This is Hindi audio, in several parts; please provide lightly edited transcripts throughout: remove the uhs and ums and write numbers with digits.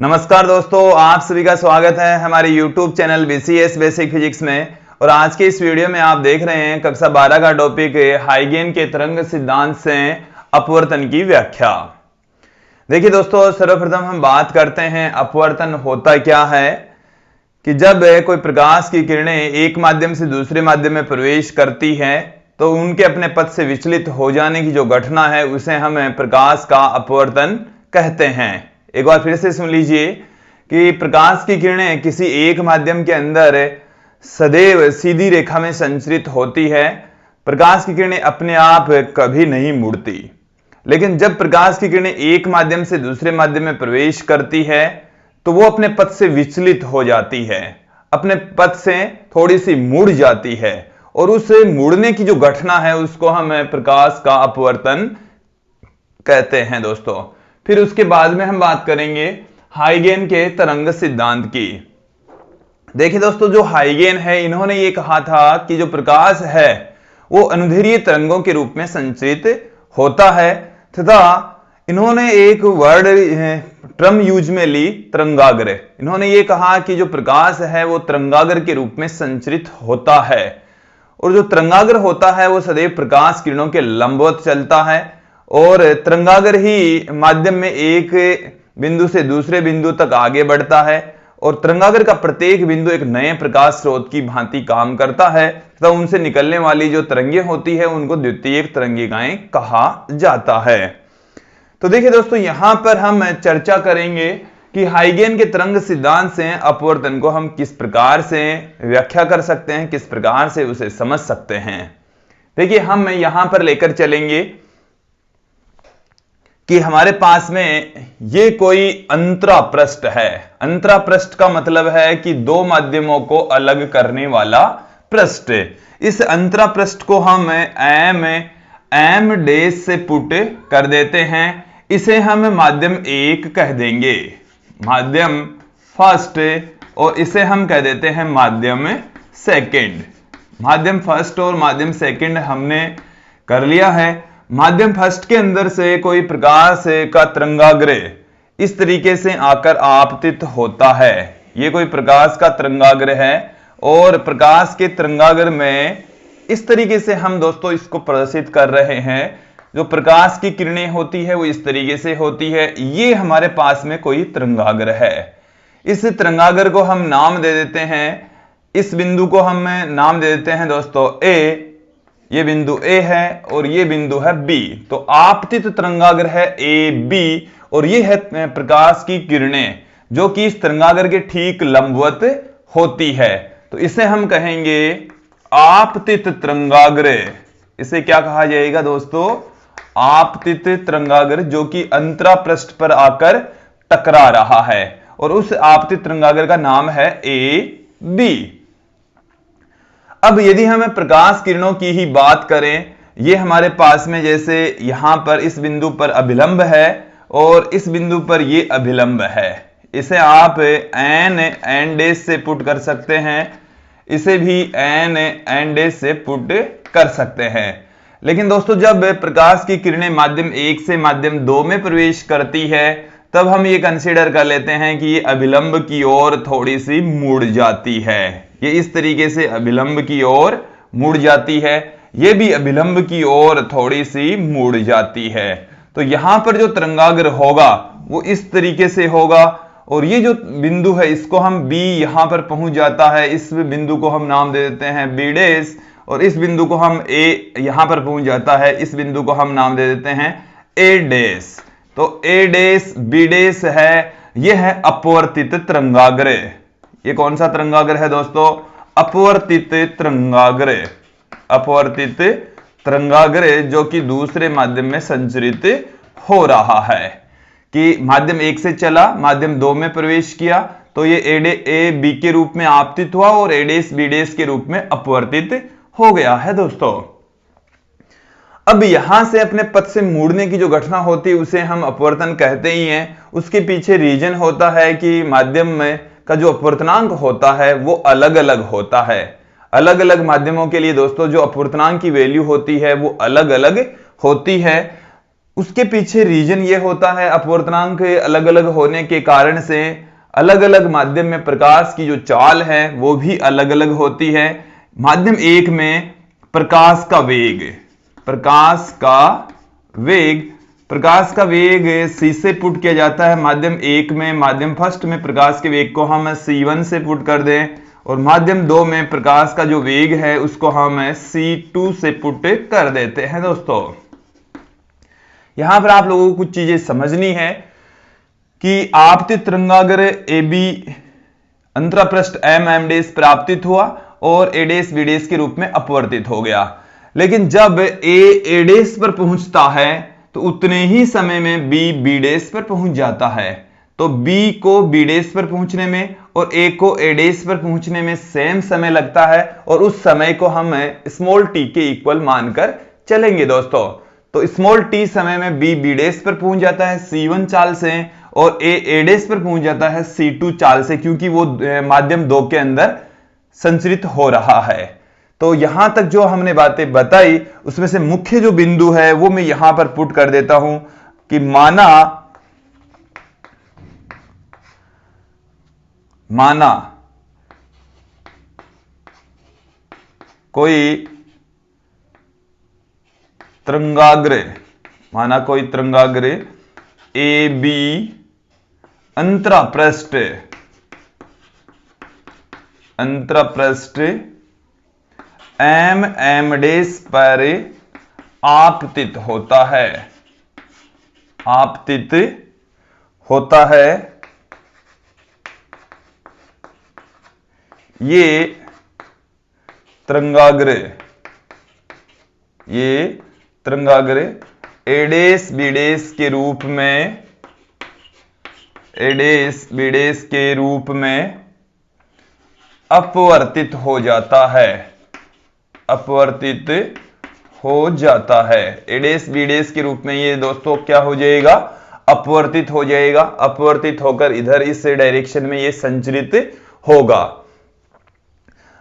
नमस्कार दोस्तों, आप सभी का स्वागत है हमारे YouTube channel BCS basic physics में। और आज के इस वीडियो में आप देख रहे हैं कक्षा 12 का टॉपिक हाइगेन के तरंग सिद्धांत से अपवर्तन की व्याख्या। देखिए दोस्तों, सर्वप्रथम हम बात करते हैं अपवर्तन होता क्या है। कि जब कोई प्रकाश की किरणें एक माध्यम से दूसरे माध्यम में प्रवेश करती है तो उनके अपने पथ से विचलित हो जाने की जो घटना है उसे हम प्रकाश का अपवर्तन कहते हैं। एक बार फिर से सुन लीजिए कि प्रकाश की किरणें किसी एक माध्यम के अंदर सदैव सीधी रेखा में संचरित होती है। प्रकाश की किरणें अपने आप कभी नहीं मुड़ती, लेकिन जब प्रकाश की किरणें एक माध्यम से दूसरे माध्यम में प्रवेश करती है तो वो अपने पथ से विचलित हो जाती है, अपने पथ से थोड़ी सी मुड़ जाती है, और उस मुड़ने की जो घटना है उसको हम प्रकाश का अपवर्तन कहते हैं दोस्तों। फिर उसके बाद में हम बात करेंगे हाइगेन के तरंग सिद्धांत की। देखिए दोस्तों, जो हाइगेन है इन्होंने ये कहा था कि जो प्रकाश है वो अनुदैर्घ्य तरंगों के रूप में संचरित होता है, तथा इन्होंने एक वर्ड टर्म यूज में ली, तरंगाग्र। इन्होंने ये कहा कि जो प्रकाश है वो तरंगाग्र के रूप में संचरित होता है, और जो तरंगाग्र होता है वो सदैव प्रकाश किरणों के लंबवत चलता है, और तरंगाग्र ही माध्यम में एक बिंदु से दूसरे बिंदु तक आगे बढ़ता है, और तरंगाग्र का प्रत्येक बिंदु एक नए प्रकाश स्रोत की भांति काम करता है, तथा उनसे निकलने वाली जो तरंगें होती है उनको द्वितीयक तरंगिकाएं कहा जाता है। तो देखिए दोस्तों, यहां पर हम चर्चा करेंगे कि हाइगेन के तरंग सिद्धांत से अपवर्तन को हम किस प्रकार से व्याख्या कर सकते हैं, किस प्रकार से उसे समझ सकते हैं। देखिए, हम यहां पर लेकर चलेंगे कि हमारे पास में ये कोई अंतरापृष्ठ है। अंतरापृष्ठ का मतलब है कि दो माध्यमों को अलग करने वाला पृष्ठ। इस अंतरापृष्ठ को हम एम डैश से पुट कर देते हैं। इसे हम माध्यम 1 कह देंगे, माध्यम फर्स्ट, और इसे हम कह देते हैं माध्यम सेकंड। माध्यम फर्स्ट और माध्यम सेकंड हमने कर लिया है। माध्यम फर्स्ट के अंदर से कोई प्रकाश का तरंगाग्र इस तरीके से आकर आपतित होता है। ये कोई प्रकाश का तरंगाग्र है, और प्रकाश के तरंगाग्र में इस तरीके से हम दोस्तों इसको प्रदर्शित कर रहे हैं। जो प्रकाश की किरणें होती है वो इस तरीके से होती है। ये हमारे पास में कोई तरंगाग्र है। इस तरंगाग्र को हम नाम दे देते हैं, इस बिंदु को हम नाम दे देते हैं दोस्तों ए। ये बिंदु ए है और ये बिंदु है बी। तो आपतित तरंगाग्र है ए बी, और ये है प्रकाश की किरणें जो कि इस तरंगाग्र के ठीक लंबवत होती है। तो इसे हम कहेंगे आपतित तरंगाग्र। इसे क्या कहा जाएगा दोस्तों? आपतित तरंगाग्र, जो कि अंतरापृष्ठ पर आकर टकरा रहा है, और उस आपतित तरंगाग्र का नाम है ए बी। अब यदि हमें प्रकाश किरणों की ही बात करें, ये हमारे पास में जैसे यहां पर इस बिंदु पर अभिलंब है और इस बिंदु पर ये अभिलंब है। इसे आप एन डैश से पुट कर सकते हैं, इसे भी एन डैश से पुट कर सकते हैं। लेकिन दोस्तों, जब प्रकाश की किरणें माध्यम 1 से माध्यम 2 में प्रवेश करती है तब हम ये कंसीडर कर लेते हैं कि ये अभिलंब की ओर थोड़ी सी मुड़ जाती है। ये इस तरीके से अभिलंब की ओर मुड़ जाती है, ये भी अभिलंब की ओर थोड़ी सी मुड़ जाती है। तो यहां पर जो तरंगाग्र होगा वो इस तरीके से होगा, और ये जो बिंदु है इसको हम बी, यहां पर पहुंच जाता है, इस बिंदु को हम नाम दे देते हैं बी डैश, और इस बिंदु को हम ए, यहां पर पहुंच जाता है, इस बिंदु को हम नाम दे देते हैं ए डैश। तो ए डैश बी डैश है, यह है अपवर्तित तरंगाग्र। ये कौन सा तरंगाग्र है दोस्तों? अपवर्तित तरंगाग्र। अपवर्तित तरंगाग्र जो कि दूसरे माध्यम में संचरित हो रहा है। कि माध्यम 1 से चला, माध्यम 2 में प्रवेश किया, तो ये ए बी के रूप में आपतित हुआ और ए डैश बी डैश के रूप में अपवर्तित हो गया है दोस्तों। अब यहां से अपने पथ से मुड़ने की जो घटना होती है उसे हम अपवर्तन कहते ही हैं। उसके पीछे रीजन होता है कि माध्यम में का जो अपवर्तनांक होता है वो अलग अलग होता है। अलग अलग माध्यमों के लिए दोस्तों जो अपवर्तनांक की वैल्यू होती है वो अलग अलग होती है। उसके पीछे रीजन ये होता है अपवर्तनांक अलग अलग होने के कारण से अलग अलग माध्यम में प्रकाश की जो चाल है वो भी अलग अलग होती है। माध्यम एक में प्रकाश का वेग, प्रकाश का वेग c से पुट किया जाता है माध्यम एक में। माध्यम फर्स्ट में प्रकाश के वेग को हम c1 से पुट कर दें और माध्यम दो में प्रकाश का जो वेग है उसको हम c2 से पुट कर देते हैं। दोस्तों यहां पर आप लोगों को कुछ चीजें समझनी है कि आपतित तरंगाग्र ए बी अंतरापृष्ठ एम डैश पर आपतित हुआ और ए डैश बी डैश के रूप में अपवर्तित हो गया, लेकिन जब ए डैश पर पहुंचता है तो उतने ही समय में बी डैश पर पहुंच जाता है। तो बी को बी डैश पर पहुंचने में और ए को ए डैश पर पहुंचने में सेम समय लगता है और उस समय को हम स्मॉल टी के इक्वल मानकर चलेंगे। दोस्तों तो स्मॉल टी समय में बी डैश पर पहुंच जाता है C1 चाल से और ए डैश पर पहुंच जाता है C2 चाल से, क्योंकि वो माध्यम दो के अंदर संचरित हो रहा है। तो यहां तक जो हमने बातें बताई उसमें से मुख्य जो बिंदु है वो मैं यहां पर पुट कर देता हूं कि माना कोई तरंगाग्र ए बी अंतरापृष्ठ एम डैश पर आपतित होता है। ये तरंगाग्र ए डैश बी डैश के रूप में अपवर्तित हो जाता है। ए डैश बी डैश के रूप में ये दोस्तों क्या हो जाएगा, अपवर्तित हो जाएगा। अपवर्तित होकर इधर इस डायरेक्शन में ये संचरित होगा।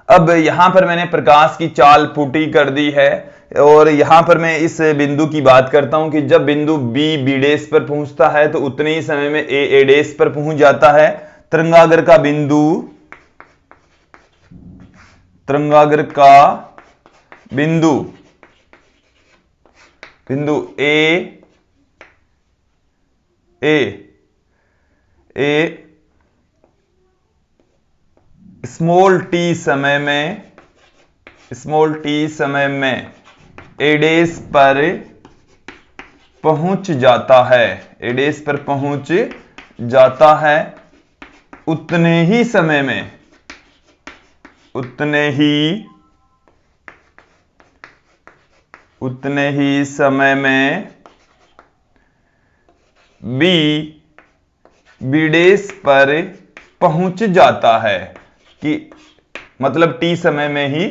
अब यहां पर मैंने प्रकाश की चाल पुटी कर दी है और यहां पर मैं इस बिंदु की बात करता हूं कि जब बिंदु बी डैश पर पहुंचता है तो उतने ही समय में ए डैश पर पहुंच जाता है। तरंगाग्र का बिंदु ए स्मॉल टी समय में ए डैश पर पहुंच जाता है। उतने ही समय में बी डैश पर पहुंच जाता है कि मतलब टी समय में ही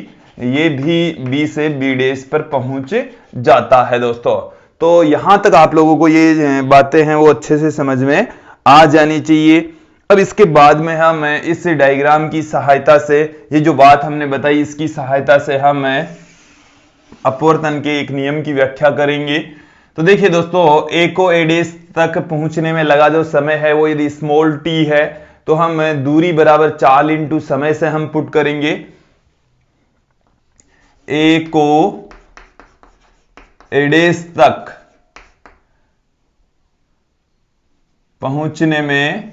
ये भी बी से बी डैश पर पहुंच जाता है। दोस्तों तो यहां तक आप लोगों को ये बातें हैं वो अच्छे से समझ में आ जानी चाहिए। अब इसके बाद में हम इस डायग्राम की सहायता से ये जो बात हमने बताई इसकी सहायता से हम अपवर्तन के एक नियम की व्याख्या करेंगे। तो देखिए दोस्तों ए को ए डैश तक पहुंचने में लगा जो समय है वो यदि स्मॉल टी है तो हम दूरी बराबर चाल इंटू समय से हम पुट करेंगे। ए को ए डैश तक पहुंचने में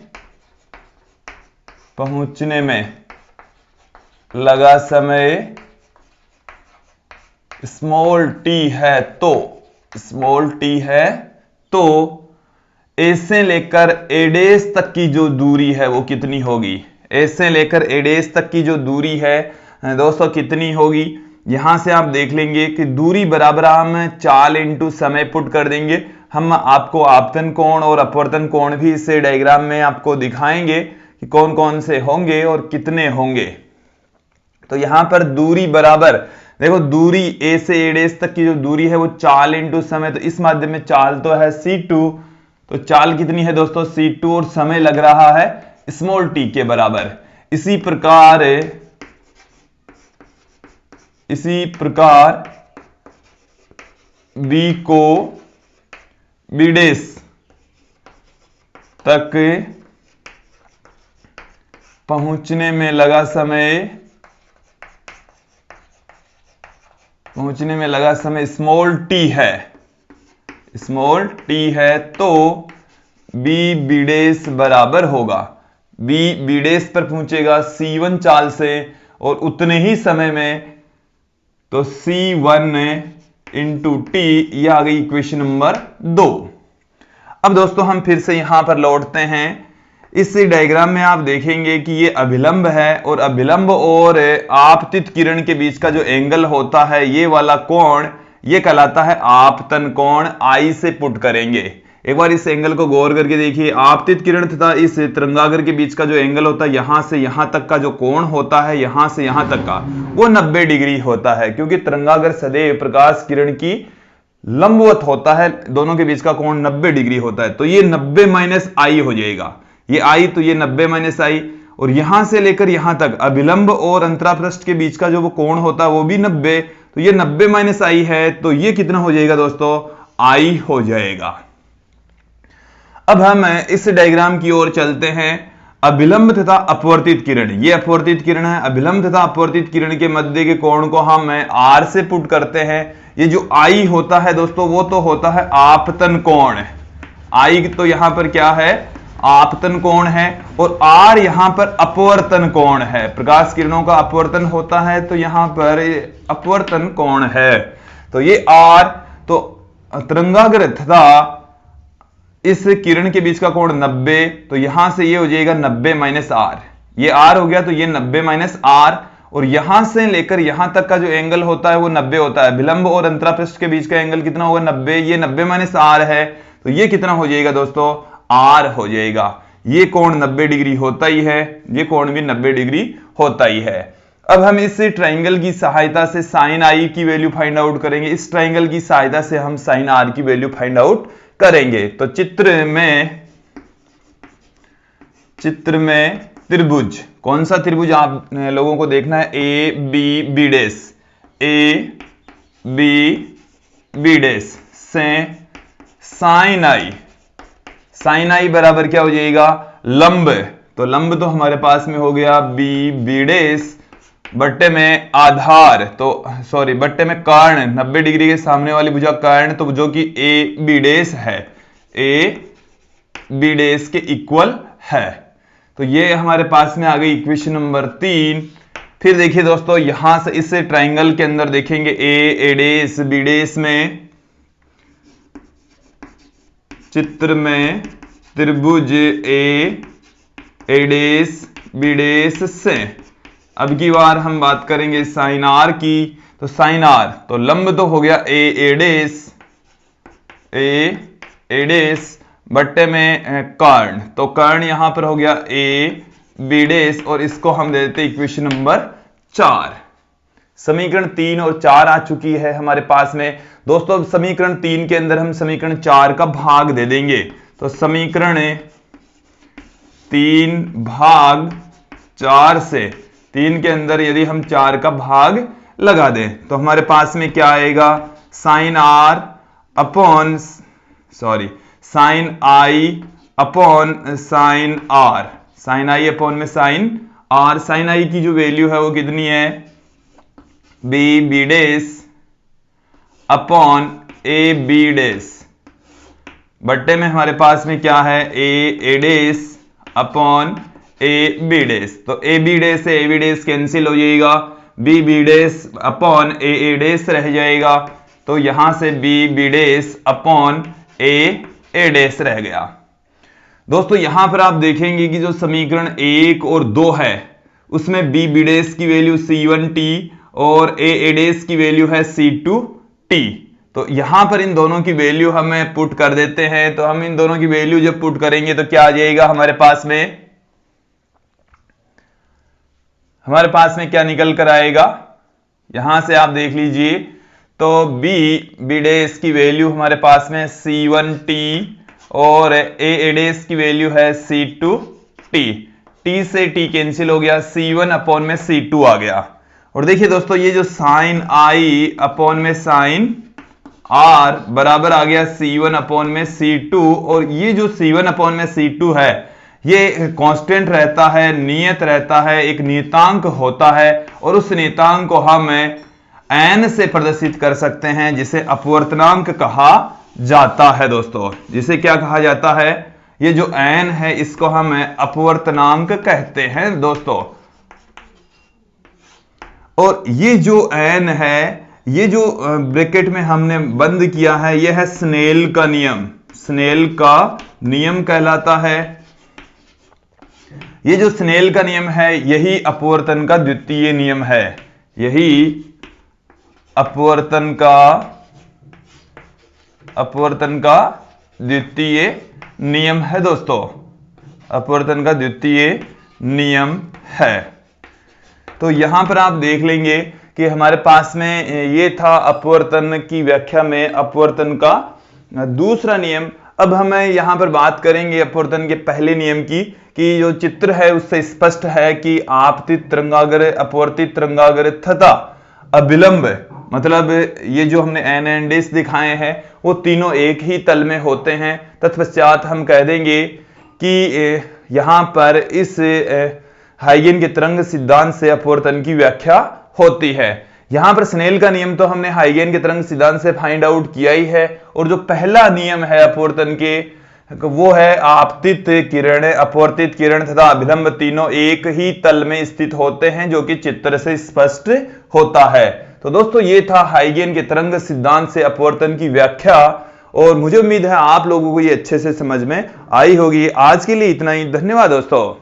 लगा समय स्मॉल टी है तो ए से लेकर ए डैश तक की जो दूरी है वो कितनी होगी। ए से लेकर ए डैश तक की जो दूरी है दोस्तों कितनी होगी, यहां से आप देख लेंगे कि दूरी बराबर हम चाल इंटू समय पुट कर देंगे। हम आपको आपतन कोण और अपवर्तन कोण भी इस डायग्राम में आपको दिखाएंगे कि कौन कौन से होंगे और कितने होंगे। तो यहां पर दूरी बराबर देखो दूरी ए से ए डैश तक की जो दूरी है वो चाल इंटू समय, तो इस माध्यम में चाल तो है C2, तो चाल कितनी है दोस्तों C2 और समय लग रहा है स्मॉल टी के बराबर। इसी प्रकार B बी डेस तक पहुंचने में लगा स्मॉल टी है तो बी बी डेस बराबर होगा, बी बी डेस पर पहुंचेगा C1 चाल से और उतने ही समय में, तो C1 इंटू टी। यह आ गई इक्वेशन नंबर 2। अब दोस्तों हम फिर से यहां पर लौटते हैं। इस डायग्राम में आप देखेंगे कि ये अभिलंब है और अभिलंब और आपतित किरण के बीच का जो एंगल होता है, ये वाला कोण, ये कहलाता है आपतन कोण। आई से पुट करेंगे। एक बार इस एंगल को गौर करके देखिए। आपतित किरण तथा इस तरंगाग्र के बीच का जो एंगल होता है, यहां से यहां तक का जो कोण होता है, यहां से यहां तक का, वो 90 डिग्री होता है, क्योंकि तरंगाग्र सदैव प्रकाश किरण की लंबवत होता है। दोनों के बीच का कोण 90 डिग्री होता है। तो ये 90 माइनस आई हो जाएगा। ये आई तो ये 90 माइनस आई, और यहां से लेकर यहां तक अभिलंब और अंतरापृष्ठ के बीच का जो वो कोण होता है वो भी 90। तो ये 90 माइनस आई है, तो ये कितना हो जाएगा दोस्तों? आई हो जाएगा। अब हम इस डायग्राम की ओर चलते हैं। अभिलंब तथा अपवर्तित किरण, ये अपवर्तित किरण है। अभिलंब तथा अपवर्तित किरण के मध्य के कोण को हम आर से पुट करते हैं। ये जो आई होता है दोस्तों, वो तो होता है आपतन कोण। आई तो यहां पर क्या है? आपतन कोण है, और आर यहां पर अपवर्तन कोण है। प्रकाश किरणों का अपवर्तन होता है, तो यहां पर अपवर्तन कोण है। तो ये आर, तो तरंगाग्र तथा इस किरण के बीच का कोण 90, तो यहां से ये हो जाएगा 90 माइनस आर। ये आर हो गया, तो ये 90 माइनस आर, और यहां से लेकर यहां तक का जो एंगल होता है वो 90 होता है। विलंब और अंतरापृष्ठ के बीच का एंगल कितना होगा? 90। ये 90 माइनस आर है, तो ये कितना हो जाएगा दोस्तों? आर हो जाएगा। ये कोण 90 डिग्री होता ही है, ये कोण भी 90 डिग्री होता ही है। अब हम इस ट्राइंगल की सहायता से साइन आई की वैल्यू फाइंड आउट करेंगे। इस ट्राइंगल की सहायता से हम साइन आर की वैल्यू फाइंड आउट करेंगे। तो चित्र में त्रिभुज, कौन सा त्रिभुज आप लोगों को देखना है? ए बी बी डेस, ए बी बी डेस से साइन आई बराबर क्या हो जाएगा? लंब। तो लंब तो हमारे पास में हो गया बी बी डेस, बट्टे में आधार, तो सॉरी बट्टे में कर्ण, 90 डिग्री के सामने वाली भुजा कर्ण, तो जो कि ए बी डेस है, ए बी डेस के इक्वल है। तो ये हमारे पास में आ गई इक्वेशन नंबर 3। फिर देखिए दोस्तों, यहां से इस ट्राइंगल के अंदर देखेंगे ए डेस बी डेस में, चित्र में त्रिभुज ए डेस बी डेस से। अब की बार हम बात करेंगे साइन आर की। तो साइन आर, तो लंब तो हो गया ए डेस, बट्टे में कर्ण, तो कर्ण यहां पर हो गया ए बी डेस, और इसको हम दे देते इक्वेशन नंबर 4। समीकरण 3 और 4 आ चुकी है हमारे पास में दोस्तों। समीकरण 3 के अंदर हम समीकरण 4 का भाग दे देंगे। तो समीकरण 3 भाग 4 से, 3 के अंदर यदि हम 4 का भाग लगा दें तो हमारे पास में क्या आएगा? Sine i upon sine r, sine i upon में साइन आर। साइन आई की जो वैल्यू है वो कितनी है? B B dash upon A B dash, बट्टे में हमारे पास में क्या है? A dash upon A B dash. तो ए बी डेस से ए बी डेस कैंसिल हो जाएगा, बी बी डेस अपॉन ए डेस रह जाएगा। तो यहां से बी बी डेस अपॉन ए डेस रह गया। दोस्तों यहां पर आप देखेंगे कि जो समीकरण 1 और 2 है उसमें बी बी डेस की वैल्यू C1t और ए डेस की वैल्यू है C2t। तो यहां पर इन दोनों की वैल्यू हमें पुट कर देते हैं। तो हम इन दोनों की वैल्यू जब पुट करेंगे तो क्या आ जाएगा हमारे पास में? हमारे पास में क्या निकल कर आएगा? यहां से आप देख लीजिए, तो बी डेस की वैल्यू हमारे पास में C1t और ए डेस की वैल्यू है C2t। t से t कैंसिल हो गया, C1 अपॉन में C2 आ गया। और देखिए दोस्तों, ये जो साइन आई अपॉन में साइन R बराबर आ गया C1 अपॉन में C2, और ये जो C1 अपॉन में C2 है ये कांस्टेंट रहता है, नियत रहता है, एक नियतांक होता है, और उस नियतांक को हम n से प्रदर्शित कर सकते हैं जिसे अपवर्तनांक कहा जाता है दोस्तों। जिसे क्या कहा जाता है, ये जो n है इसको हम अपवर्तनांक कहते हैं दोस्तों। और ये जो n है, ये जो ब्रैकेट में हमने बंद किया है, यह है स्नेल का नियम। स्नेल का नियम कहलाता है। ये जो स्नेल का नियम है यही अपवर्तन का द्वितीय नियम है। यही अपवर्तन का द्वितीय नियम है दोस्तों। अपवर्तन का द्वितीय नियम है। तो यहां पर आप देख लेंगे कि हमारे पास में ये था अपवर्तन की व्याख्या में अपवर्तन का दूसरा नियम। अब हम यहां पर बात करेंगे अपवर्तन के पहले नियम की, कि जो चित्र है उससे स्पष्ट है कि आपतित तरंगाग्र, अपवर्तित तरंगाग्र तथा अभिलंब, मतलब ये जो हमने एन एंड डेस दिखाए हैं वो तीनों एक ही तल में होते हैं। तत्पश्चात हम कह देंगे कि यहां पर इस हाइगेन के तरंग सिद्धांत से अपवर्तन की व्याख्या होती है। यहां पर स्नेल का नियम तो हमने हाइगेन के तरंग सिद्धांत से फाइंड आउट किया ही है, और जो पहला नियम है अपवर्तन के वो है आपतित किरण, अपवर्तित किरण तथा अभिलंब तीनों एक ही तल में स्थित होते हैं, जो कि चित्र से स्पष्ट होता है। तो दोस्तों ये था हाइगेन के तरंग सिद्धांत से अपवर्तन की व्याख्या, और मुझे उम्मीद है आप लोगों को ये अच्छे से समझ में आई होगी। आज के लिए इतना ही, धन्यवाद दोस्तों।